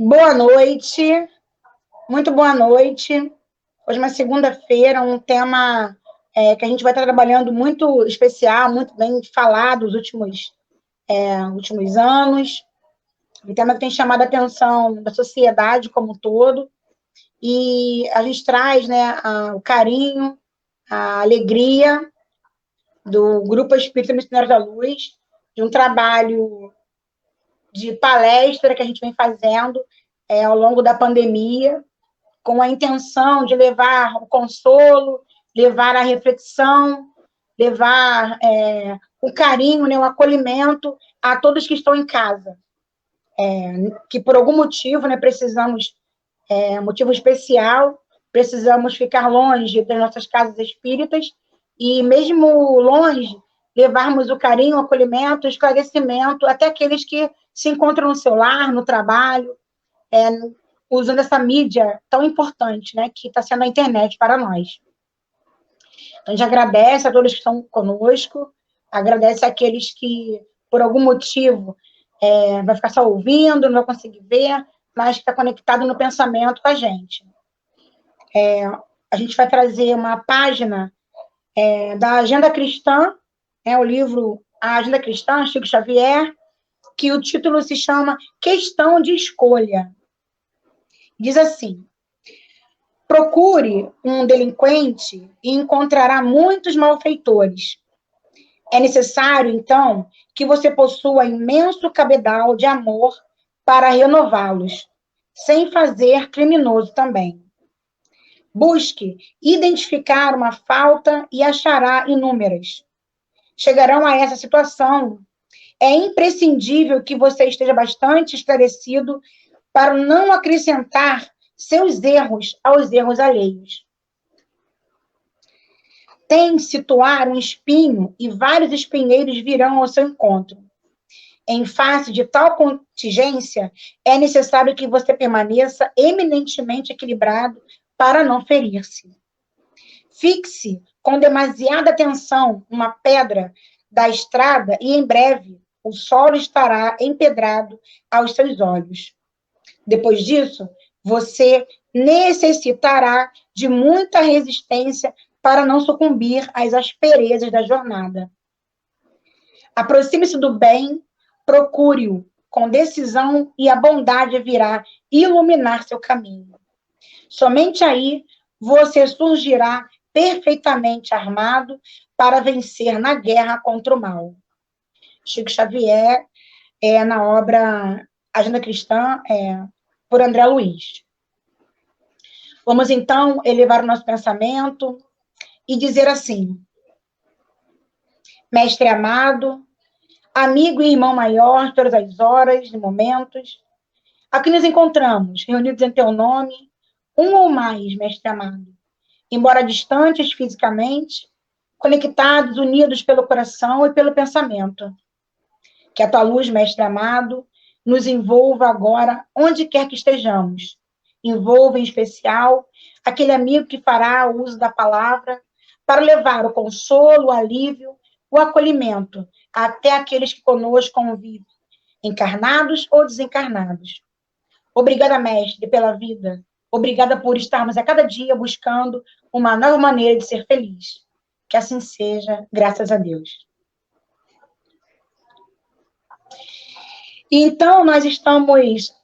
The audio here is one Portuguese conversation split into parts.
Boa noite, muito boa noite. Hoje é uma segunda-feira, um tema que a gente vai estar trabalhando muito especial, muito bem falado nos últimos anos. Um tema que tem chamado a atenção da sociedade como um todo. E a gente traz, né, o carinho, a alegria do Grupo Espírita Missionários da Luz, de um trabalho de palestra que a gente vem fazendo ao longo da pandemia, com a intenção de levar o consolo, levar a reflexão, levar o carinho, né, o acolhimento a todos que estão em casa, que por algum motivo, né, precisamos, motivo especial, precisamos ficar longe das nossas casas espíritas, e mesmo longe, levarmos o carinho, o acolhimento, o esclarecimento, até aqueles que se encontram no seu lar, no trabalho, usando essa mídia tão importante, né, que está sendo a internet para nós. Então, a gente agradece a todos que estão conosco, agradece àqueles que, por algum motivo, vai ficar só ouvindo, não vai conseguir ver, mas está conectado no pensamento com a gente. A gente vai trazer uma página da Agenda Cristã, o livro A Agenda Cristã, Chico Xavier, que o título se chama Questão de Escolha. Diz assim: procure um delinquente e encontrará muitos malfeitores. É necessário, então, que você possua imenso cabedal de amor para renová-los, sem fazer criminoso também. Busque identificar uma falta e achará inúmeras. Chegarão a essa situação. É imprescindível que você esteja bastante esclarecido para não acrescentar seus erros aos erros alheios. Tem situar um espinho e vários espinheiros virão ao seu encontro. Em face de tal contingência, é necessário que você permaneça eminentemente equilibrado para não ferir-se. Fixe com demasiada atenção uma pedra da estrada e, em breve, o solo estará empedrado aos seus olhos. Depois disso, você necessitará de muita resistência para não sucumbir às asperezas da jornada. Aproxime-se do bem, procure-o com decisão e a bondade virá iluminar seu caminho. Somente aí você surgirá perfeitamente armado para vencer na guerra contra o mal. Chico Xavier, na obra Agenda Cristã, por André Luiz. Vamos, então, elevar o nosso pensamento e dizer assim: Mestre amado, amigo e irmão maior, todas as horas e momentos, aqui nos encontramos, reunidos em teu nome, um ou mais, Mestre amado, embora distantes fisicamente, conectados, unidos pelo coração e pelo pensamento. Que a tua luz, Mestre amado, nos envolva agora, onde quer que estejamos. Envolva, em especial, aquele amigo que fará o uso da palavra para levar o consolo, o alívio, o acolhimento até aqueles que conosco convivem, encarnados ou desencarnados. Obrigada, Mestre, pela vida. Obrigada por estarmos a cada dia buscando uma nova maneira de ser feliz. Que assim seja, graças a Deus. Então, nós estamos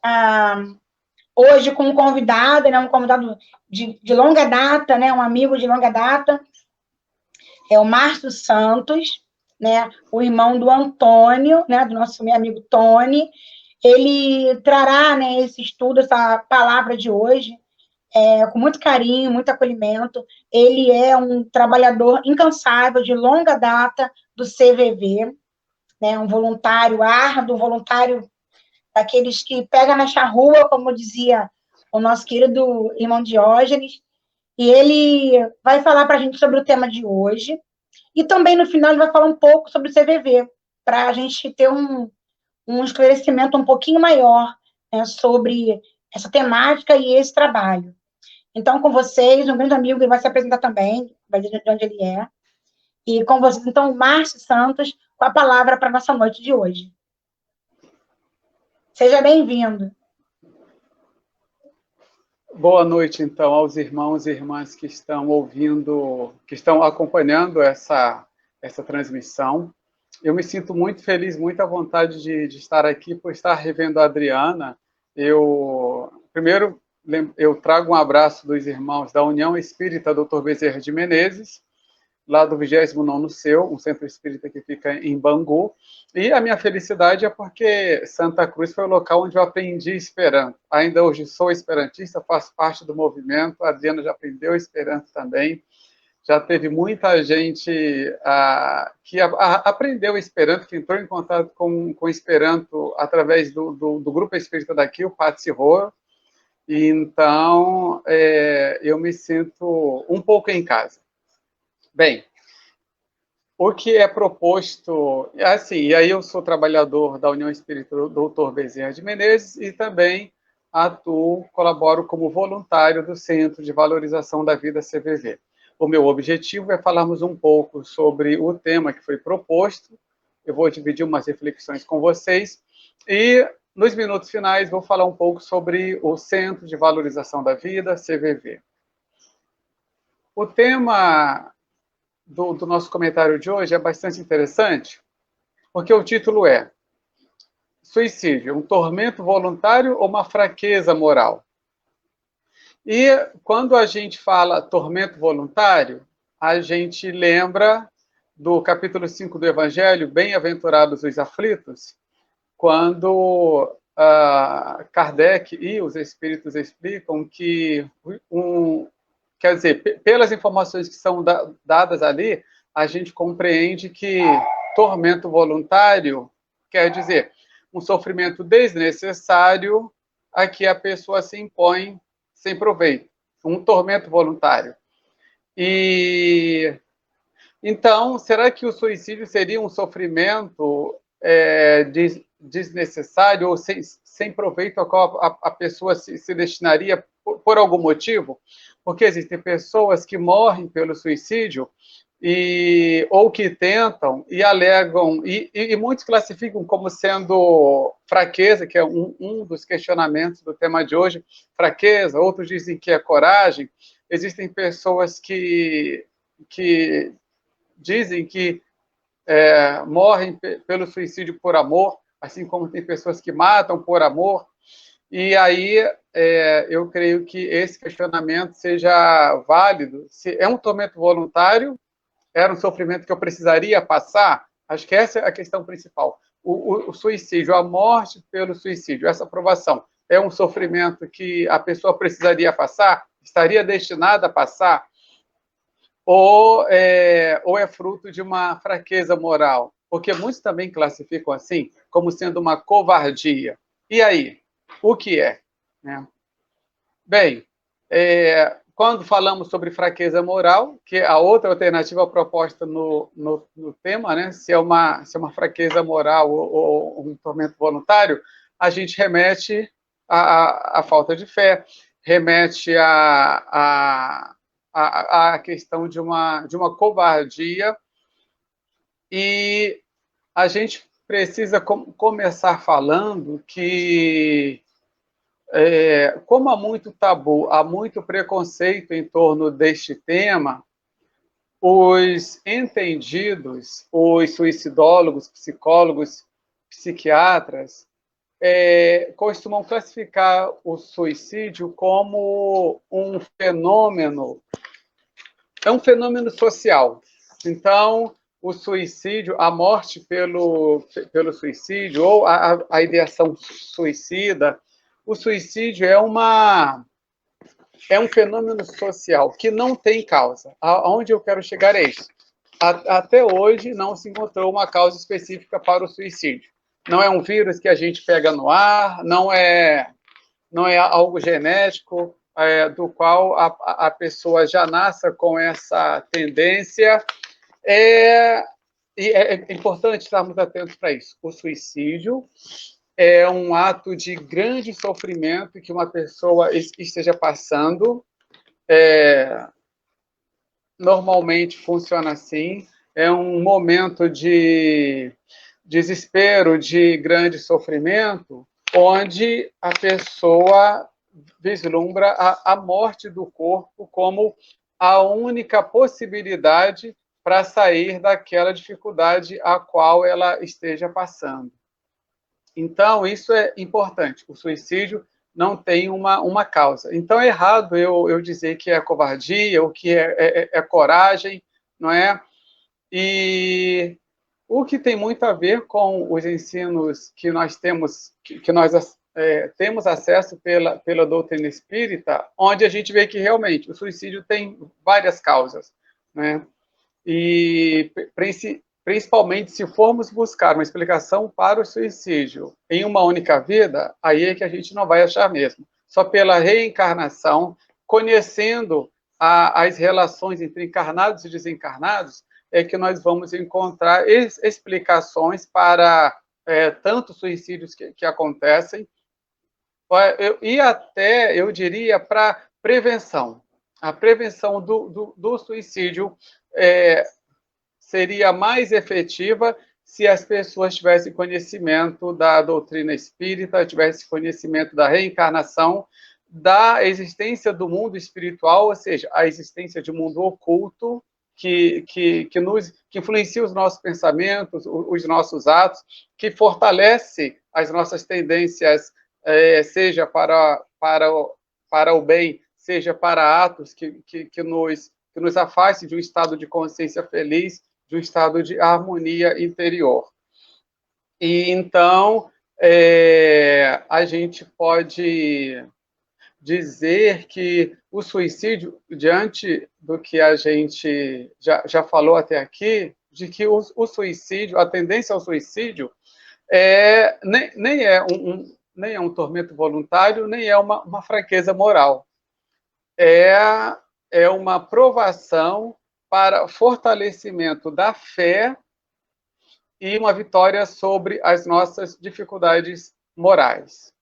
hoje com um convidado, né, um convidado de longa data, né, um amigo de longa data, é o Márcio Santos, né, o irmão do Antônio, né, do nosso amigo Tony. Ele trará, né, esse estudo, essa palavra de hoje, com muito carinho, muito acolhimento. Ele é um trabalhador incansável, de longa data, do CVV, né, um voluntário árduo, um voluntário daqueles que pega na charrua, como dizia o nosso querido irmão Diógenes, e ele vai falar para a gente sobre o tema de hoje, e também no final ele vai falar um pouco sobre o CVV, para a gente ter um esclarecimento um pouquinho maior, né, sobre essa temática e esse trabalho. Então, com vocês, um grande amigo, ele vai se apresentar também, vai dizer de onde ele é, e com vocês, então, o Márcio Santos, com a palavra para a nossa noite de hoje. Seja bem-vindo. Boa noite, então, aos irmãos e irmãs que estão ouvindo, que estão acompanhando essa transmissão. Eu me sinto muito feliz, muito à vontade de estar aqui, por estar revendo a Adriana. Primeiro, eu trago um abraço dos irmãos da União Espírita Dr. Bezerra de Menezes, lá do 29º Seu, um centro espírita que fica em Bangu. E a minha felicidade é porque Santa Cruz foi o local onde eu aprendi Esperanto. Ainda hoje sou esperantista, faço parte do movimento, a Adriana já aprendeu Esperanto também. Já teve muita gente que aprendeu Esperanto, que entrou em contato com Esperanto através do grupo espírita daqui, o Patsi Rô. Então, eu me sinto um pouco em casa. Bem, o que é proposto, assim, e aí eu sou trabalhador da União Espírita Dr. Bezerra de Menezes e também colaboro como voluntário do Centro de Valorização da Vida CVV. O meu objetivo é falarmos um pouco sobre o tema que foi proposto, eu vou dividir umas reflexões com vocês, e nos minutos finais vou falar um pouco sobre o Centro de Valorização da Vida, CVV. O tema do nosso comentário de hoje é bastante interessante, porque o título é Suicídio, um tormento voluntário ou uma fraqueza moral? E quando a gente fala tormento voluntário, a gente lembra do capítulo 5 do Evangelho, Bem-aventurados os aflitos, quando Kardec e os espíritos explicam que quer dizer, pelas informações que são dadas ali, a gente compreende que tormento voluntário quer dizer um sofrimento desnecessário a que a pessoa se impõe sem proveito. Um tormento voluntário. E então, será que o suicídio seria um sofrimento desnecessário ou sem proveito a qual a pessoa se destinaria por algum motivo? Porque existem pessoas que morrem pelo suicídio ou que tentam e alegam, e muitos classificam como sendo fraqueza, que é um dos questionamentos do tema de hoje, fraqueza, outros dizem que é coragem. Existem pessoas que dizem que morrem pelo suicídio por amor, assim como tem pessoas que matam por amor. E aí eu creio que esse questionamento seja válido. Se é um tormento voluntário, era um sofrimento que eu precisaria passar? Acho que essa é a questão principal. O suicídio, a morte pelo suicídio, essa provação, é um sofrimento que a pessoa precisaria passar? Estaria destinada a passar? Ou é fruto de uma fraqueza moral? Porque muitos também classificam assim, como sendo uma covardia. E aí? O que é? Né? Bem, quando falamos sobre fraqueza moral, que é a outra alternativa proposta no tema, né? se é uma fraqueza moral ou um tormento voluntário, a gente remete à falta de fé, remete à questão de uma covardia, e a gente precisa começar falando que como há muito tabu, há muito preconceito em torno deste tema, os entendidos, os suicidólogos, psicólogos, psiquiatras, costumam classificar o suicídio como um fenômeno social. Então, o suicídio, a morte pelo suicídio, ou a ideação suicida, o suicídio é um fenômeno social que não tem causa. Aonde eu quero chegar é isso. Até hoje não se encontrou uma causa específica para o suicídio. Não é um vírus que a gente pega no ar, não é algo genético, do qual a pessoa já nasça com essa tendência. E é importante estarmos atentos para isso. O suicídio é um ato de grande sofrimento que uma pessoa esteja passando. Normalmente funciona assim. É um momento de desespero, de grande sofrimento, onde a pessoa vislumbra a morte do corpo como a única possibilidade para sair daquela dificuldade a qual ela esteja passando. Então, isso é importante. O suicídio não tem uma causa. Então, é errado eu dizer que é covardia ou que é coragem, não é? E o que tem muito a ver com os ensinos que nós temos, que nós temos acesso pela doutrina espírita, onde a gente vê que realmente o suicídio tem várias causas, né? E principalmente se formos buscar uma explicação para o suicídio em uma única vida, aí é que a gente não vai achar mesmo. Só pela reencarnação, conhecendo as relações entre encarnados e desencarnados, é que nós vamos encontrar explicações para tantos suicídios que acontecem, e até, eu diria, para prevenção. A prevenção do suicídio seria mais efetiva se as pessoas tivessem conhecimento da doutrina espírita, tivessem conhecimento da reencarnação, da existência do mundo espiritual, ou seja, a existência de um mundo oculto que influencia os nossos pensamentos, os nossos atos, que fortalece as nossas tendências, seja para o bem, seja para atos que nos afaste de um estado de consciência feliz, de um estado de harmonia interior. E então, a gente pode dizer que o suicídio, diante do que a gente já falou até aqui, de que o suicídio, a tendência ao suicídio, nem é um tormento voluntário, nem é uma fraqueza moral. É uma provação para fortalecimento da fé e uma vitória sobre as nossas dificuldades morais.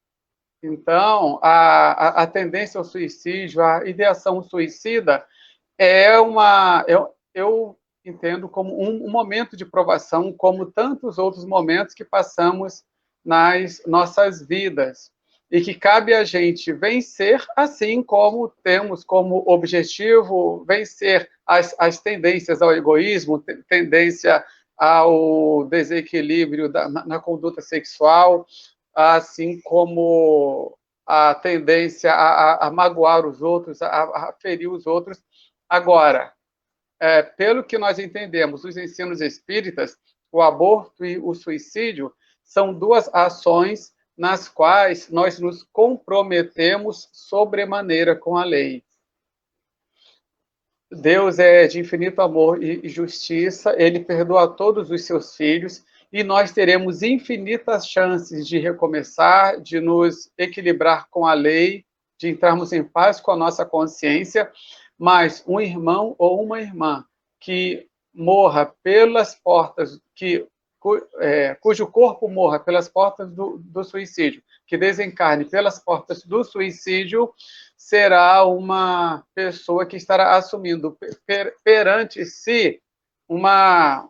Então, a tendência ao suicídio, a ideação suicida, eu entendo como um momento de provação, como tantos outros momentos que passamos nas nossas vidas, e que cabe a gente vencer, assim como temos como objetivo vencer as tendências ao egoísmo, tendência ao desequilíbrio na conduta sexual, assim como a tendência a magoar os outros, a ferir os outros. Agora, pelo que nós entendemos, os ensinos espíritas, o aborto e o suicídio são duas ações nas quais nós nos comprometemos sobremaneira com a lei. Deus é de infinito amor e justiça, ele perdoa todos os seus filhos, e nós teremos infinitas chances de recomeçar, de nos equilibrar com a lei, de entrarmos em paz com a nossa consciência, mas um irmão ou uma irmã que morra pelas portas, cujo corpo morra pelas portas do suicídio, que desencarne pelas portas do suicídio, será uma pessoa que estará assumindo perante si uma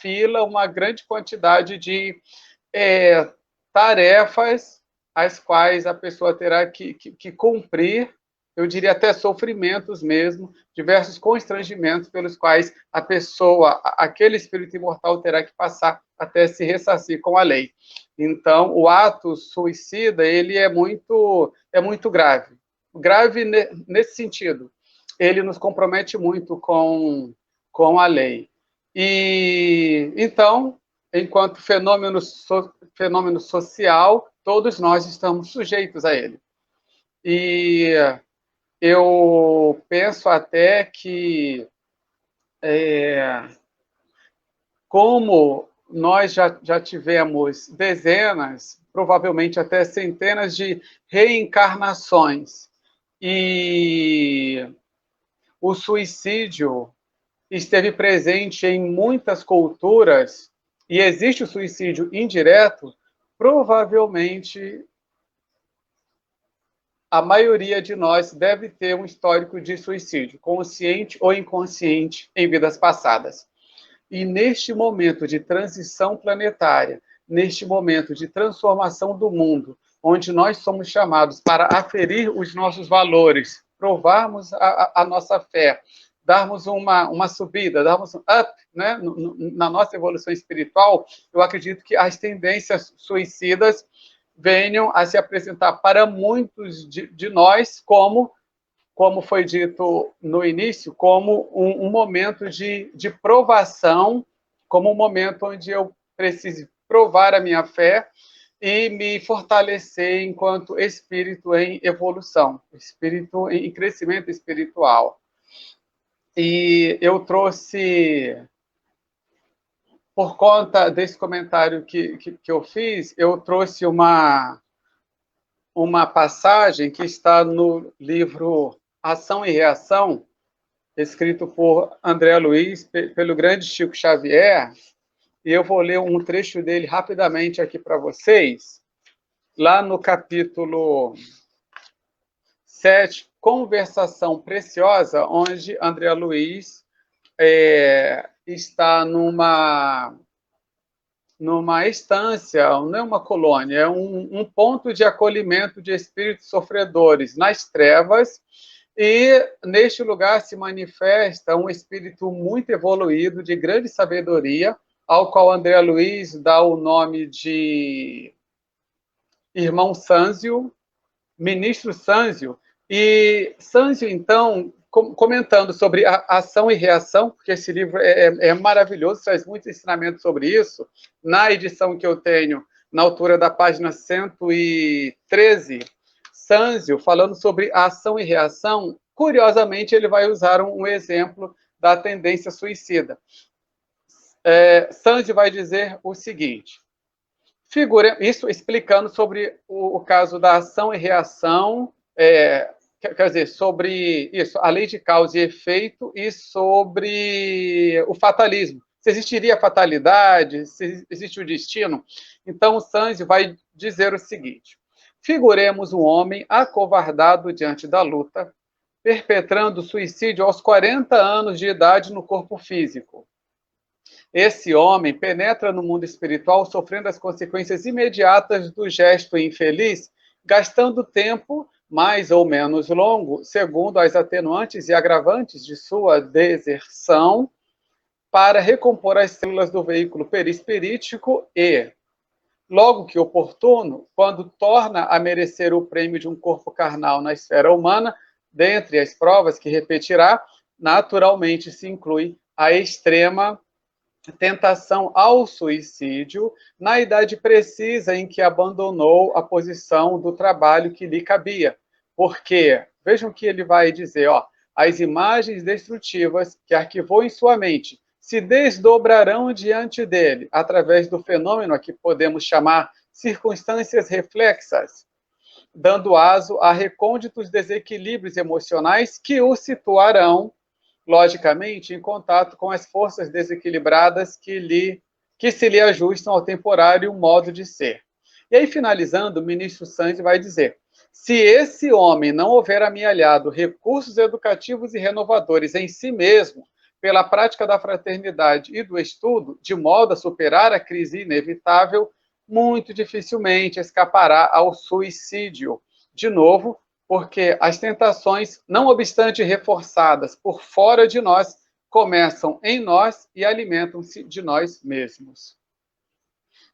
fila, uma grande quantidade de tarefas as quais a pessoa terá que cumprir, eu diria até sofrimentos mesmo, diversos constrangimentos pelos quais a pessoa, aquele espírito imortal, terá que passar até se ressarcir com a lei. Então, o ato suicida, ele é muito grave. Grave nesse sentido. Ele nos compromete muito com a lei. E, então, enquanto fenômeno social, todos nós estamos sujeitos a ele. E eu penso até que, como nós já tivemos dezenas, provavelmente até centenas de reencarnações, e o suicídio esteve presente em muitas culturas, e existe o suicídio indireto, provavelmente a maioria de nós deve ter um histórico de suicídio, consciente ou inconsciente, em vidas passadas. E neste momento de transição planetária, neste momento de transformação do mundo, onde nós somos chamados para aferir os nossos valores, provarmos a nossa fé, darmos uma subida, darmos um up, né, na nossa evolução espiritual, eu acredito que as tendências suicidas venham a se apresentar para muitos de nós como foi dito no início, como um momento de provação, como um momento onde eu preciso provar a minha fé e me fortalecer enquanto espírito em evolução, espírito em crescimento espiritual. E eu trouxe, por conta desse comentário que eu fiz, eu trouxe uma passagem que está no livro Ação e Reação, escrito por André Luiz, pelo grande Chico Xavier, e eu vou ler um trecho dele rapidamente aqui para vocês, lá no capítulo 7, Conversação Preciosa, onde André Luiz está numa estância, não é uma colônia, é um ponto de acolhimento de espíritos sofredores nas trevas, e neste lugar se manifesta um espírito muito evoluído, de grande sabedoria, ao qual André Luiz dá o nome de Irmão Sânzio, Ministro Sânzio. E Sânzio, então, comentando sobre a ação e reação, porque esse livro é maravilhoso, traz muitos ensinamentos sobre isso, na edição que eu tenho, na altura da página 113, Sânzio, falando sobre a ação e reação, curiosamente, ele vai usar um exemplo da tendência suicida. Sânzio vai dizer o seguinte, isso explicando sobre o caso da ação e reação, quer dizer, sobre isso, a lei de causa e efeito, e sobre o fatalismo. Se existiria fatalidade, se existe o destino. Então, o Sânzio vai dizer o seguinte, figuremos um homem acovardado diante da luta, perpetrando suicídio aos 40 anos de idade no corpo físico. Esse homem penetra no mundo espiritual sofrendo as consequências imediatas do gesto infeliz, gastando tempo mais ou menos longo, segundo as atenuantes e agravantes de sua deserção, para recompor as células do veículo perispirítico e, logo que oportuno, quando torna a merecer o prêmio de um corpo carnal na esfera humana, dentre as provas que repetirá, naturalmente se inclui a extrema tentação ao suicídio na idade precisa em que abandonou a posição do trabalho que lhe cabia. Porque, vejam o que ele vai dizer, as imagens destrutivas que arquivou em sua mente se desdobrarão diante dele através do fenômeno a que podemos chamar circunstâncias reflexas, dando aso a recônditos desequilíbrios emocionais que o situarão logicamente, em contato com as forças desequilibradas que se lhe ajustam ao temporário modo de ser. E aí, finalizando, o ministro Sânzio vai dizer, se esse homem não houver amealhado recursos educativos e renovadores em si mesmo, pela prática da fraternidade e do estudo, de modo a superar a crise inevitável, muito dificilmente escapará ao suicídio. De novo, porque as tentações, não obstante reforçadas por fora de nós, começam em nós e alimentam-se de nós mesmos.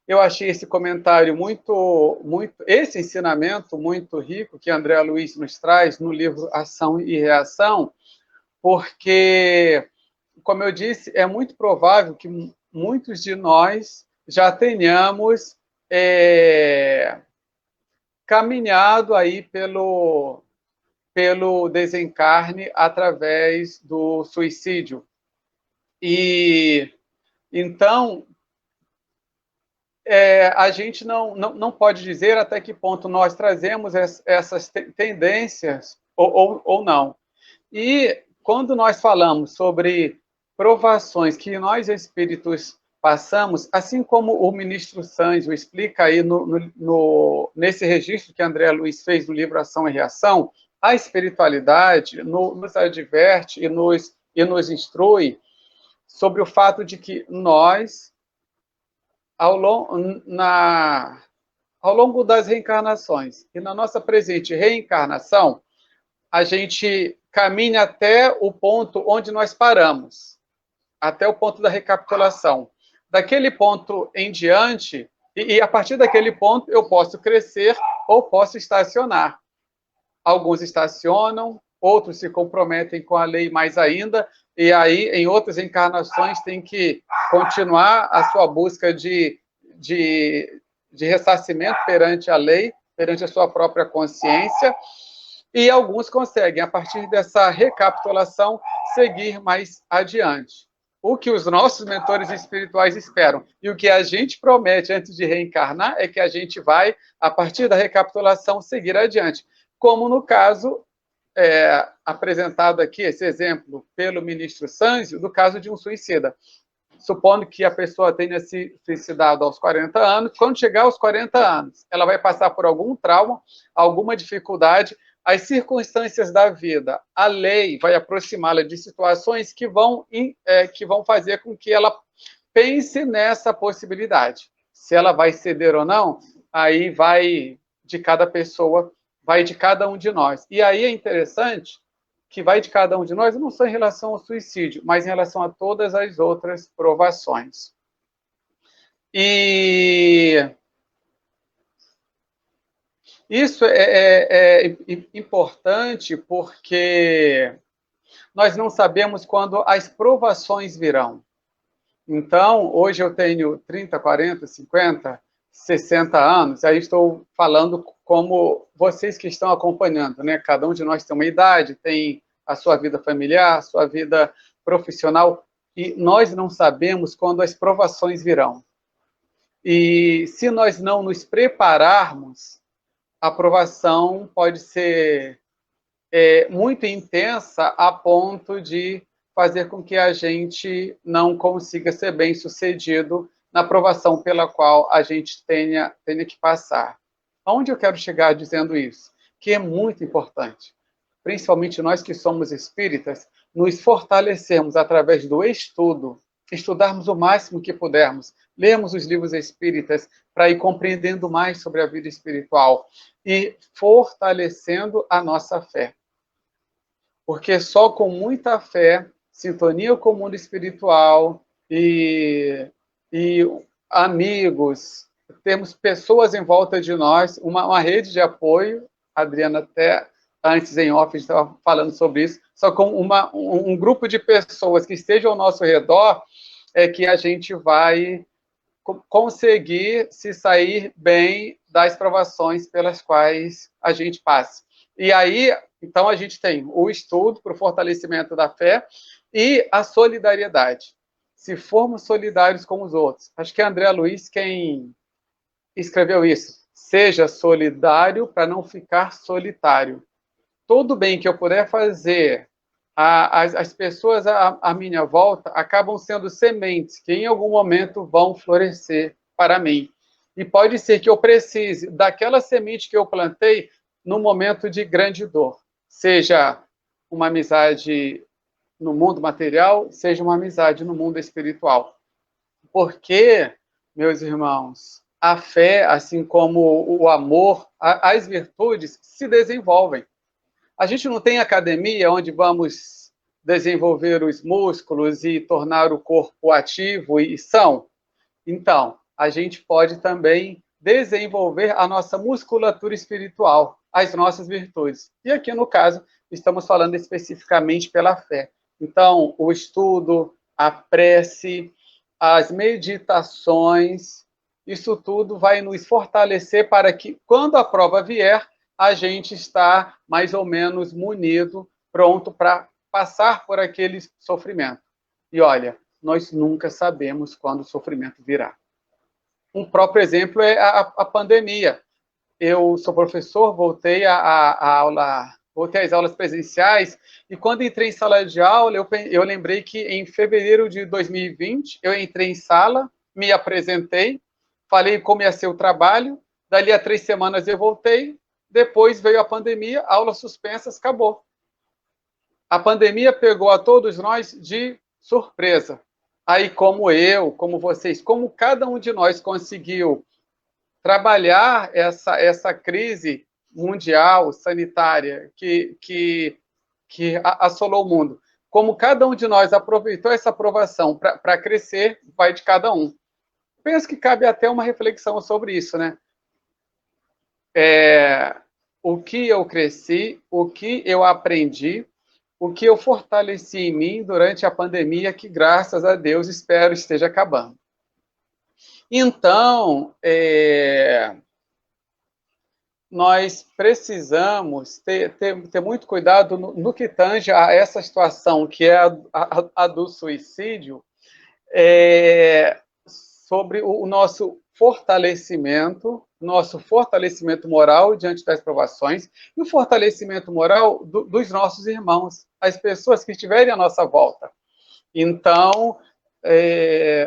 Eu achei esse comentário esse ensinamento muito rico que André Luiz nos traz no livro Ação e Reação, porque, como eu disse, é muito provável que muitos de nós já tenhamos caminhado aí pelo desencarne através do suicídio. E, então, a gente não pode dizer até que ponto nós trazemos essas tendências ou não. E, quando nós falamos sobre provações que nós, espíritos, passamos, assim como o ministro Sânzio explica aí nesse registro que André Luiz fez no livro Ação e Reação, a espiritualidade nos adverte e nos instrui sobre o fato de que nós, ao ao longo das reencarnações e na nossa presente reencarnação, a gente caminha até o ponto onde nós paramos, até o ponto da recapitulação. Daquele ponto em diante, e a partir daquele ponto eu posso crescer ou posso estacionar. Alguns estacionam, outros se comprometem com a lei mais ainda, e aí em outras encarnações tem que continuar a sua busca de ressarcimento perante a lei, perante a sua própria consciência, e alguns conseguem, a partir dessa recapitulação, seguir mais adiante. O que os nossos mentores espirituais esperam e o que a gente promete antes de reencarnar é que a gente vai, a partir da recapitulação, seguir adiante. Como no caso apresentado aqui, esse exemplo pelo ministro Sanzio, do caso de um suicida. Supondo que a pessoa tenha se suicidado aos 40 anos, quando chegar aos 40 anos, ela vai passar por algum trauma, alguma dificuldade, as circunstâncias da vida, a lei vai aproximá-la de situações que vão fazer com que ela pense nessa possibilidade. Se ela vai ceder ou não, aí vai de cada pessoa, vai de cada um de nós. E aí é interessante que vai de cada um de nós, não só em relação ao suicídio, mas em relação a todas as outras provações. E isso é importante porque nós não sabemos quando as provações virão. Então, hoje eu tenho 30, 40, 50, 60 anos, aí estou falando como vocês que estão acompanhando, né? Cada um de nós tem uma idade, tem a sua vida familiar, a sua vida profissional, e nós não sabemos quando as provações virão. E se nós não nos prepararmos, a provação pode ser muito intensa a ponto de fazer com que a gente não consiga ser bem-sucedido na provação pela qual a gente tenha que passar. Aonde eu quero chegar dizendo isso? Que é muito importante, principalmente nós que somos espíritas, nos fortalecermos através do estudo, estudarmos o máximo que pudermos, lermos os livros espíritas para ir compreendendo mais sobre a vida espiritual e fortalecendo a nossa fé. Porque só com muita fé, sintonia com o mundo espiritual e amigos, temos pessoas em volta de nós, uma rede de apoio, a Adriana até antes em off estava falando sobre isso, só com um grupo de pessoas que estejam ao nosso redor é que a gente vai conseguir se sair bem das provações pelas quais a gente passa. E aí, então, a gente tem o estudo para o fortalecimento da fé e a solidariedade. Se formos solidários com os outros. Acho que é André Luiz quem escreveu isso. Seja solidário para não ficar solitário. Todo bem que eu puder fazer, as pessoas à minha volta acabam sendo sementes que em algum momento vão florescer para mim. E pode ser que eu precise daquela semente que eu plantei no momento de grande dor. Seja uma amizade no mundo material, seja uma amizade no mundo espiritual. Porque, meus irmãos, a fé, assim como o amor, as virtudes se desenvolvem. A gente não tem academia onde vamos desenvolver os músculos e tornar o corpo ativo e são. Então, a gente pode também desenvolver a nossa musculatura espiritual, as nossas virtudes. E aqui, no caso, estamos falando especificamente pela fé. Então, o estudo, a prece, as meditações, isso tudo vai nos fortalecer para que, quando a prova vier, a gente está mais ou menos munido, pronto para passar por aquele sofrimento. E olha, nós nunca sabemos quando o sofrimento virá. Um próprio exemplo é a pandemia. Eu sou professor, voltei às aulas presenciais, e quando entrei em sala de aula, eu lembrei que em fevereiro de 2020, eu entrei em sala, me apresentei, falei como ia ser o trabalho, dali a 3 semanas eu voltei, depois veio a pandemia, aulas suspensas, acabou. A pandemia pegou a todos nós de surpresa. Aí, como eu, como vocês, como cada um de nós conseguiu trabalhar essa crise mundial, sanitária, que assolou o mundo. Como cada um de nós aproveitou essa aprovação para crescer, vai de cada um. Penso que cabe até uma reflexão sobre isso, né? O que eu cresci, o que eu aprendi, o que eu fortaleci em mim durante a pandemia, que, graças a Deus, espero esteja acabando. Então, nós precisamos ter muito cuidado no que tange a essa situação, que é a do suicídio, sobre o nosso fortalecimento moral diante das provações e o fortalecimento moral dos nossos irmãos, as pessoas que estiverem à nossa volta. Então,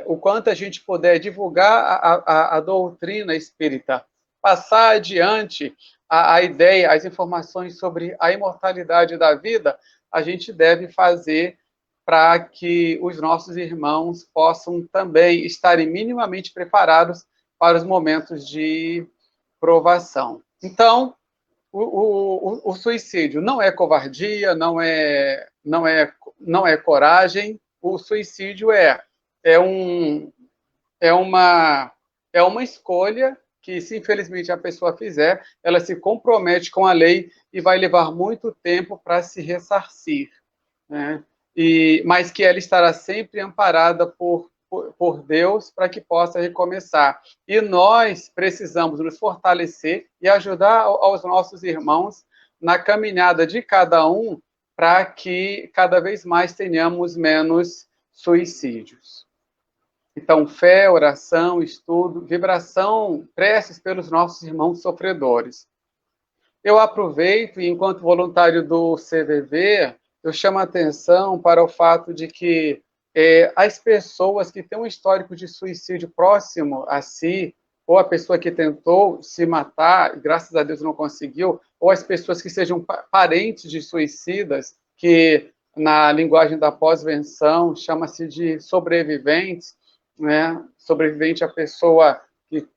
o quanto a gente puder divulgar a doutrina espírita, passar adiante a ideia, as informações sobre a imortalidade da vida, a gente deve fazer para que os nossos irmãos possam também estarem minimamente preparados para os momentos de provação. Então, o suicídio não é covardia, não é coragem. O suicídio é uma escolha que, se infelizmente a pessoa fizer, ela se compromete com a lei e vai levar muito tempo para se ressarcir, né? Mas que ela estará sempre amparada por Deus para que possa recomeçar. E nós precisamos nos fortalecer e ajudar aos nossos irmãos na caminhada de cada um para que cada vez mais tenhamos menos suicídios. Então, fé, oração, estudo, vibração, preces pelos nossos irmãos sofredores. Eu aproveito, e enquanto voluntário do CVV, eu chamo a atenção para o fato de que as pessoas que têm um histórico de suicídio próximo a si, ou a pessoa que tentou se matar, e graças a Deus não conseguiu, ou as pessoas que sejam parentes de suicidas, que na linguagem da pós-venção chama-se de sobreviventes, né? Sobrevivente é a pessoa que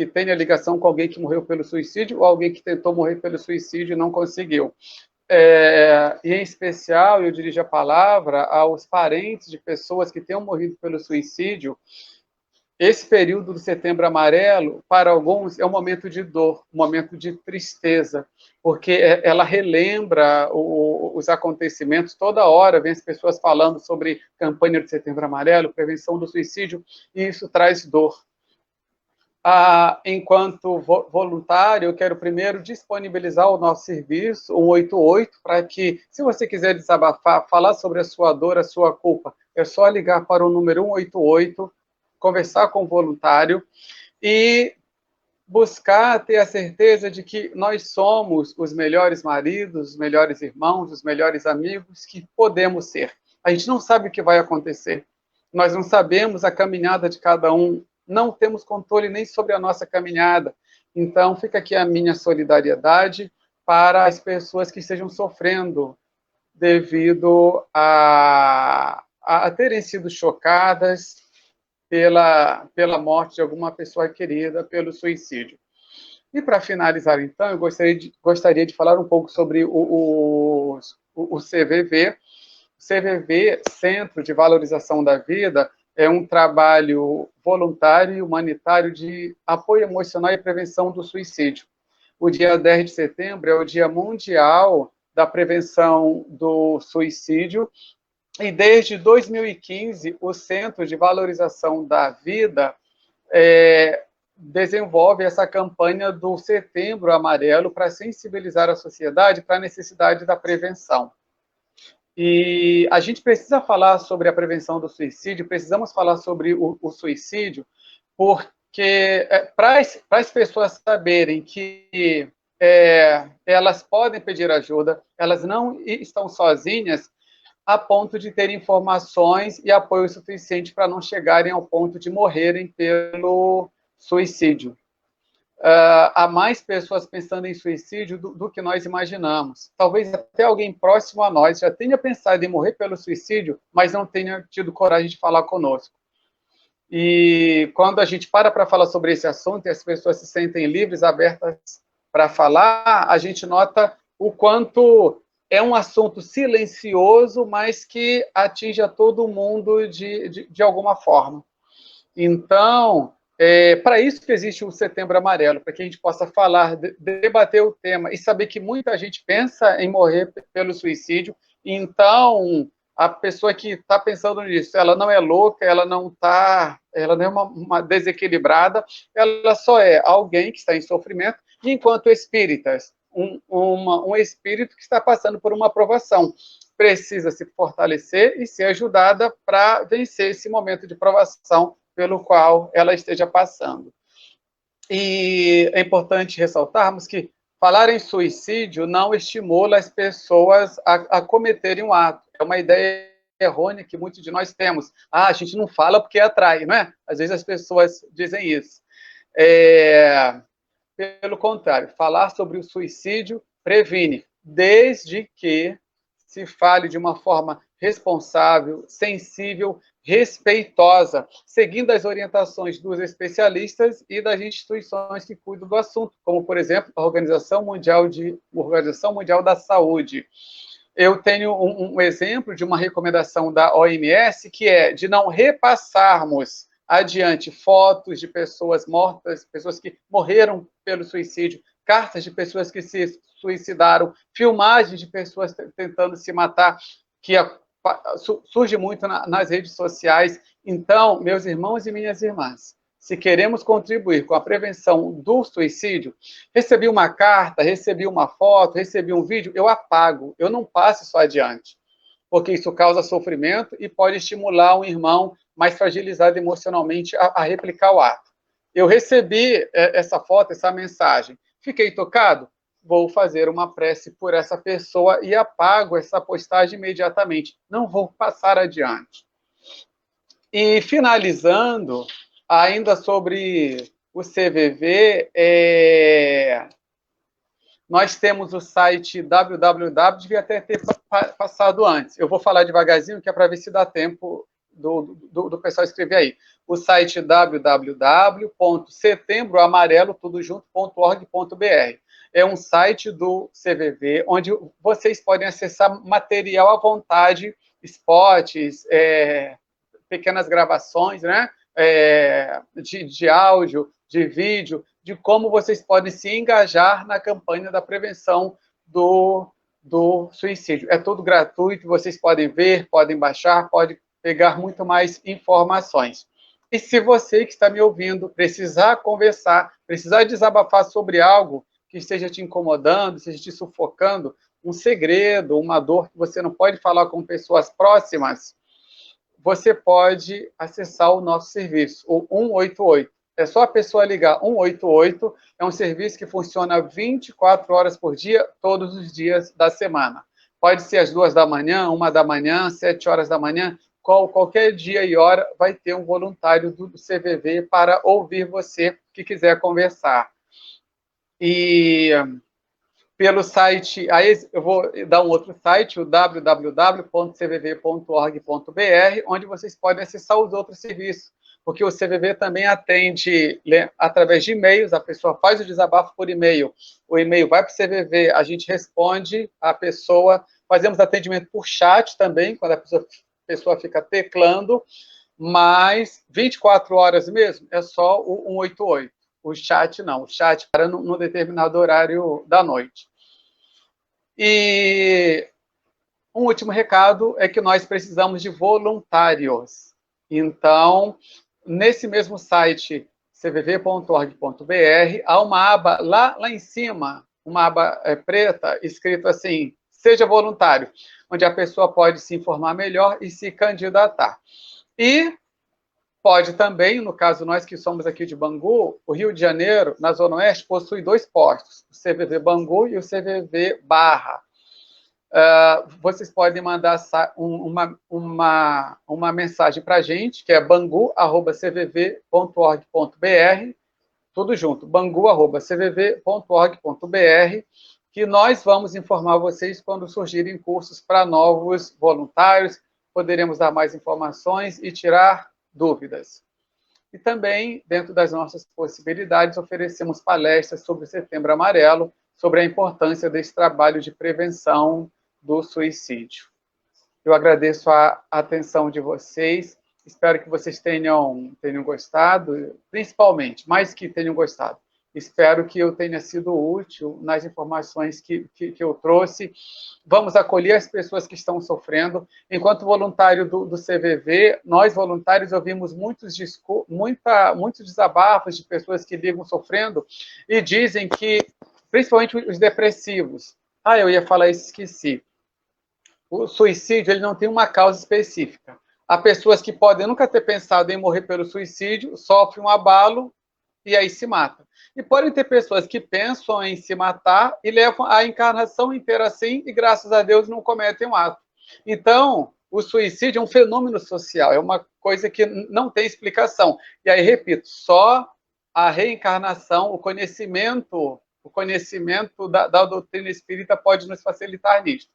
tenha ligação com alguém que morreu pelo suicídio ou alguém que tentou morrer pelo suicídio e não conseguiu. E, em especial, eu dirijo a palavra aos parentes de pessoas que tenham morrido pelo suicídio. Esse período do Setembro Amarelo, para alguns, é um momento de dor, um momento de tristeza, porque ela relembra os acontecimentos. Toda hora vem as pessoas falando sobre campanha de Setembro Amarelo, prevenção do suicídio, e isso traz dor. Enquanto voluntário, eu quero primeiro disponibilizar o nosso serviço, 188, para que, se você quiser desabafar, falar sobre a sua dor, a sua culpa, é só ligar para o número 188, conversar com o voluntário e buscar ter a certeza de que nós somos os melhores maridos, os melhores irmãos, os melhores amigos que podemos ser. A gente não sabe o que vai acontecer. Nós não sabemos a caminhada de cada um. Não temos controle nem sobre a nossa caminhada. Então, fica aqui a minha solidariedade para as pessoas que estejam sofrendo devido a terem sido chocadas pela morte de alguma pessoa querida, pelo suicídio. E, para finalizar, então, eu gostaria de falar um pouco sobre o CVV. O CVV, Centro de Valorização da Vida, é um trabalho voluntário e humanitário de apoio emocional e prevenção do suicídio. O dia 10 de setembro é o Dia Mundial da Prevenção do Suicídio, e desde 2015, o Centro de Valorização da Vida desenvolve essa campanha do Setembro Amarelo para sensibilizar a sociedade para a necessidade da prevenção. E a gente precisa falar sobre a prevenção do suicídio, precisamos falar sobre o suicídio, porque para as pessoas saberem que elas podem pedir ajuda, elas não estão sozinhas, a ponto de ter informações e apoio suficiente para não chegarem ao ponto de morrerem pelo suicídio. Há mais pessoas pensando em suicídio do que nós imaginamos. Talvez até alguém próximo a nós já tenha pensado em morrer pelo suicídio, mas não tenha tido coragem de falar conosco. E quando a gente para falar sobre esse assunto e as pessoas se sentem livres, abertas para falar, a gente nota o quanto é um assunto silencioso, mas que atinge a todo mundo de alguma forma. Então, para isso que existe o Setembro Amarelo, para que a gente possa falar, debater o tema e saber que muita gente pensa em morrer pelo suicídio. Então, a pessoa que está pensando nisso, ela não é louca, ela não é uma desequilibrada, ela só é alguém que está em sofrimento, e enquanto espíritas, um espírito que está passando por uma provação, precisa se fortalecer e ser ajudada para vencer esse momento de provação pelo qual ela esteja passando. E é importante ressaltarmos que falar em suicídio não estimula as pessoas a cometerem um ato. É uma ideia errônea que muitos de nós temos. A gente não fala porque atrai, não é? Às vezes as pessoas dizem isso. Pelo contrário, falar sobre o suicídio previne, desde que se fale de uma forma responsável, sensível, respeitosa, seguindo as orientações dos especialistas e das instituições que cuidam do assunto, como, por exemplo, a Organização Mundial da Saúde. Eu tenho um exemplo de uma recomendação da OMS, que é de não repassarmos adiante fotos de pessoas mortas, pessoas que morreram pelo suicídio, cartas de pessoas que se suicidaram, filmagens de pessoas tentando se matar, que surge muito nas redes sociais. Então, meus irmãos e minhas irmãs, se queremos contribuir com a prevenção do suicídio, recebi uma carta, recebi uma foto, recebi um vídeo, eu apago, eu não passo isso adiante, porque isso causa sofrimento e pode estimular um irmão mais fragilizado emocionalmente a replicar o ato. Eu recebi essa foto, essa mensagem, fiquei tocado? Vou fazer uma prece por essa pessoa e apago essa postagem imediatamente. Não vou passar adiante. E finalizando, ainda sobre o CVV, nós temos o site www, devia até ter passado antes. Eu vou falar devagarzinho, que é para ver se dá tempo do pessoal escrever aí. O site www.setembroamarelo.org.br. É um site do CVV, onde vocês podem acessar material à vontade, spots, pequenas gravações, né? De áudio, de vídeo, de como vocês podem se engajar na campanha da prevenção do suicídio. É tudo gratuito, vocês podem ver, podem baixar, podem pegar muito mais informações. E se você que está me ouvindo precisar conversar, precisar desabafar sobre algo que esteja te incomodando, esteja te sufocando, um segredo, uma dor que você não pode falar com pessoas próximas, você pode acessar o nosso serviço, o 188. É só a pessoa ligar 188, é um serviço que funciona 24 horas por dia, todos os dias da semana. Pode ser às 2 da manhã, 1 da manhã, 7 horas da manhã, qualquer dia e hora vai ter um voluntário do CVV para ouvir você que quiser conversar. E pelo site, aí eu vou dar um outro site, o www.cvv.org.br, onde vocês podem acessar os outros serviços, porque o CVV também atende através de e-mails, a pessoa faz o desabafo por e-mail, o e-mail vai para o CVV, a gente responde a pessoa, fazemos atendimento por chat também, quando a pessoa fica teclando, mas 24 horas mesmo é só o 188. O chat não, o chat para num determinado horário da noite. E um último recado é que nós precisamos de voluntários. Então, nesse mesmo site, cvv.org.br, há uma aba lá em cima, uma aba preta, escrito assim, seja voluntário, onde a pessoa pode se informar melhor e se candidatar. E pode também, no caso nós que somos aqui de Bangu, o Rio de Janeiro, na Zona Oeste, possui 2 postos, o CVV Bangu e o CVV Barra. Vocês podem mandar uma mensagem para a gente, que é bangu@cvv.org.br, tudo junto, bangu@cvv.org.br, que nós vamos informar vocês quando surgirem cursos para novos voluntários, poderemos dar mais informações e tirar dúvidas. E também, dentro das nossas possibilidades, oferecemos palestras sobre o Setembro Amarelo, sobre a importância desse trabalho de prevenção do suicídio. Eu agradeço a atenção de vocês, espero que vocês tenham gostado, principalmente, mais que tenham gostado. Espero que eu tenha sido útil nas informações que eu trouxe. Vamos acolher as pessoas que estão sofrendo. Enquanto voluntário do CVV, nós voluntários ouvimos muitos desabafos de pessoas que ligam sofrendo e dizem que, principalmente os depressivos, eu ia falar isso, esqueci. O suicídio ele não tem uma causa específica. Há pessoas que podem nunca ter pensado em morrer pelo suicídio, sofrem um abalo e aí se matam. E podem ter pessoas que pensam em se matar e levam a encarnação inteira assim e, graças a Deus, não cometem um ato. Então, o suicídio é um fenômeno social, é uma coisa que não tem explicação. E aí, repito, só a reencarnação, o conhecimento da doutrina espírita pode nos facilitar nisso.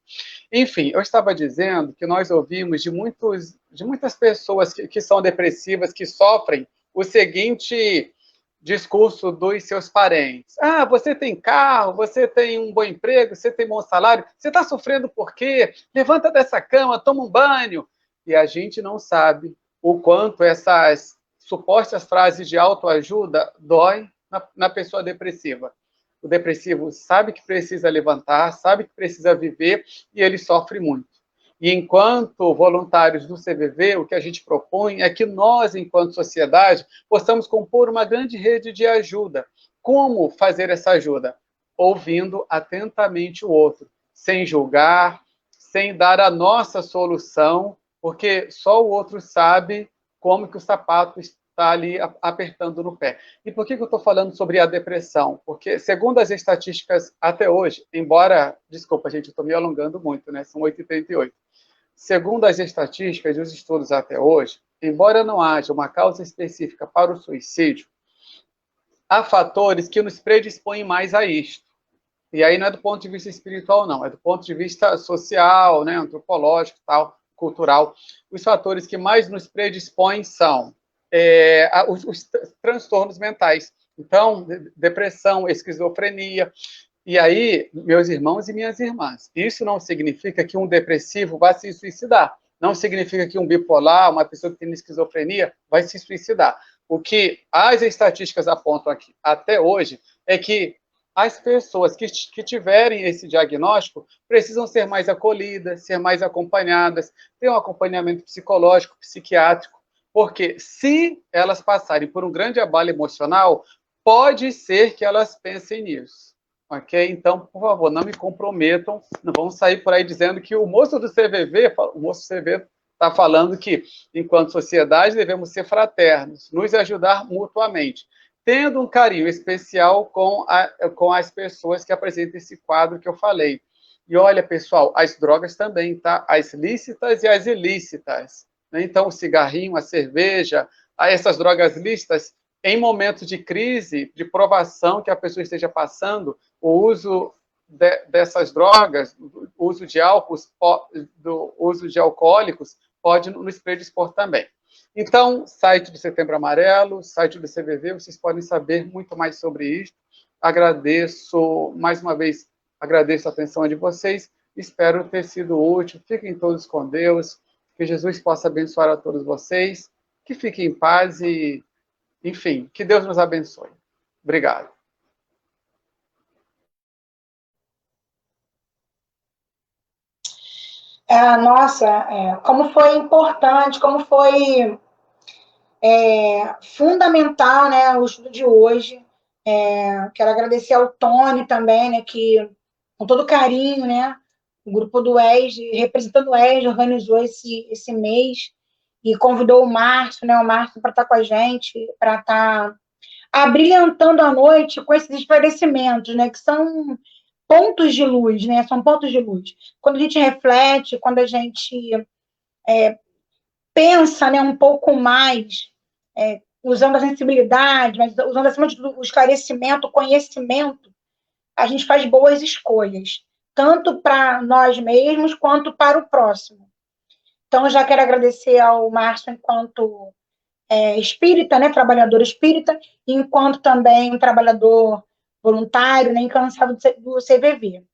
Enfim, eu estava dizendo que nós ouvimos de muitas pessoas que são depressivas, que sofrem o seguinte discurso dos seus parentes. Você tem carro, você tem um bom emprego, você tem bom salário, você está sofrendo por quê? Levanta dessa cama, toma um banho. E a gente não sabe o quanto essas supostas frases de autoajuda dói na pessoa depressiva. O depressivo sabe que precisa levantar, sabe que precisa viver e ele sofre muito. E enquanto voluntários do CVV, o que a gente propõe é que nós, enquanto sociedade, possamos compor uma grande rede de ajuda. Como fazer essa ajuda? Ouvindo atentamente o outro, sem julgar, sem dar a nossa solução, porque só o outro sabe como que o sapato está ali apertando no pé. E por que eu estou falando sobre a depressão? Porque, segundo as estatísticas até hoje, embora... Desculpa, gente, eu estou me alongando muito, né? São 8h38. Segundo as estatísticas e os estudos até hoje, embora não haja uma causa específica para o suicídio, há fatores que nos predispõem mais a isto. E aí não é do ponto de vista espiritual, não, é do ponto de vista social, né, antropológico, tal, cultural. Os fatores que mais nos predispõem são os transtornos mentais. Então, depressão, esquizofrenia. E aí, meus irmãos e minhas irmãs, isso não significa que um depressivo vai se suicidar. Não significa que um bipolar, uma pessoa que tem esquizofrenia, vai se suicidar. O que as estatísticas apontam aqui até hoje é que as pessoas que tiverem esse diagnóstico precisam ser mais acolhidas, ser mais acompanhadas, ter um acompanhamento psicológico, psiquiátrico, porque se elas passarem por um grande abalo emocional, pode ser que elas pensem nisso. Ok? Então, por favor, não me comprometam, não vão sair por aí dizendo que o moço do CVV está falando que, enquanto sociedade, devemos ser fraternos, nos ajudar mutuamente, tendo um carinho especial com as pessoas que apresentam esse quadro que eu falei. E olha, pessoal, as drogas também, tá? As lícitas e as ilícitas. Né? Então, o cigarrinho, a cerveja, essas drogas lícitas, em momentos de crise, de provação que a pessoa esteja passando, o uso dessas drogas, o uso de álcool, do uso de alcoólicos, pode nos predispor também. Então, site do Setembro Amarelo, site do CVV, vocês podem saber muito mais sobre isso. Agradeço, mais uma vez, agradeço a atenção de vocês, espero ter sido útil, fiquem todos com Deus, que Jesus possa abençoar a todos vocês, que fiquem em paz e, enfim, que Deus nos abençoe. Obrigado. Nossa, como foi importante, como foi fundamental, né, o estudo de hoje. Quero agradecer ao Tony também, né, que, com todo carinho, né, o grupo do ESG, representando o ESG, organizou esse mês e convidou o Márcio, né, para estar com a gente, para estar abrilhantando a noite com esses esclarecimentos, né, que são pontos de luz, né, são pontos de luz. Quando a gente reflete, quando a gente pensa, né, um pouco mais, usando a sensibilidade, mas usando acima de tudo o esclarecimento, o conhecimento, a gente faz boas escolhas, tanto para nós mesmos quanto para o próximo. Então, eu já quero agradecer ao Márcio enquanto espírita, né, trabalhador espírita, enquanto também um trabalhador voluntário, né, incansável do CVV.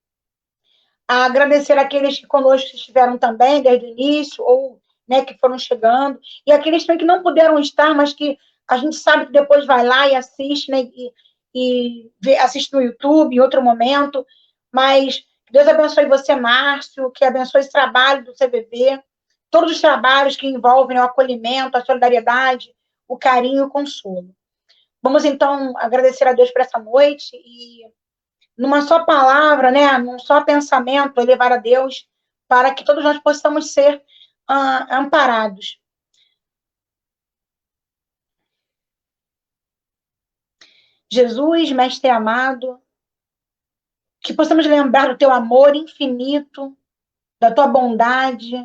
Agradecer aqueles que conosco estiveram também desde o início, ou, né, que foram chegando, e aqueles também que não puderam estar, mas que a gente sabe que depois vai lá e assiste, né, assiste no YouTube em outro momento, mas Deus abençoe você, Márcio, que abençoe esse trabalho do CVV, todos os trabalhos que envolvem o acolhimento, a solidariedade, o carinho e o consolo. Vamos, então, agradecer a Deus por essa noite e, numa só palavra, né, num só pensamento, elevar a Deus para que todos nós possamos ser amparados. Jesus, Mestre amado, que possamos lembrar do teu amor infinito, da tua bondade,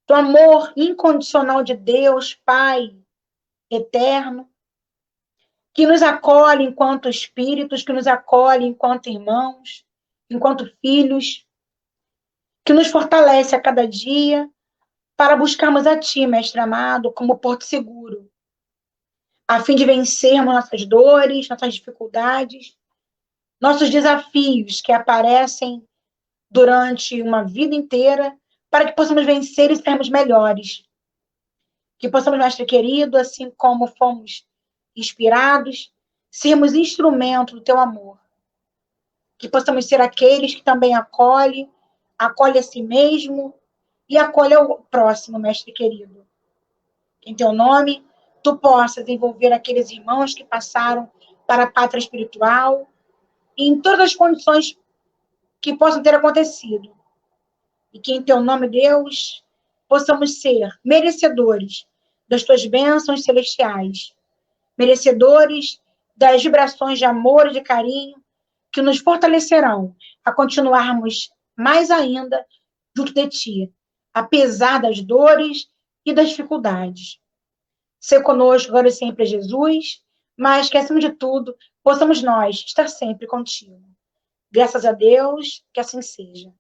do amor incondicional de Deus, Pai eterno, que nos acolhe enquanto espíritos, que nos acolhe enquanto irmãos, enquanto filhos, que nos fortalece a cada dia para buscarmos a Ti, Mestre amado, como porto seguro, a fim de vencermos nossas dores, nossas dificuldades, nossos desafios que aparecem durante uma vida inteira, para que possamos vencer e sermos melhores. Que possamos, Mestre querido, assim como fomos inspirados, sermos instrumento do Teu amor. Que possamos ser aqueles que também acolhe a si mesmo e acolhe ao próximo, Mestre querido. Em Teu nome, Tu possas envolver aqueles irmãos que passaram para a pátria espiritual, e em todas as condições que possam ter acontecido. E que em Teu nome, Deus, possamos ser merecedores das Tuas bênçãos celestiais, merecedores das vibrações de amor e de carinho que nos fortalecerão a continuarmos mais ainda junto de Ti, apesar das dores e das dificuldades. Ser conosco agora e sempre, Jesus, mas que, acima de tudo, possamos nós estar sempre contigo. Graças a Deus, que assim seja.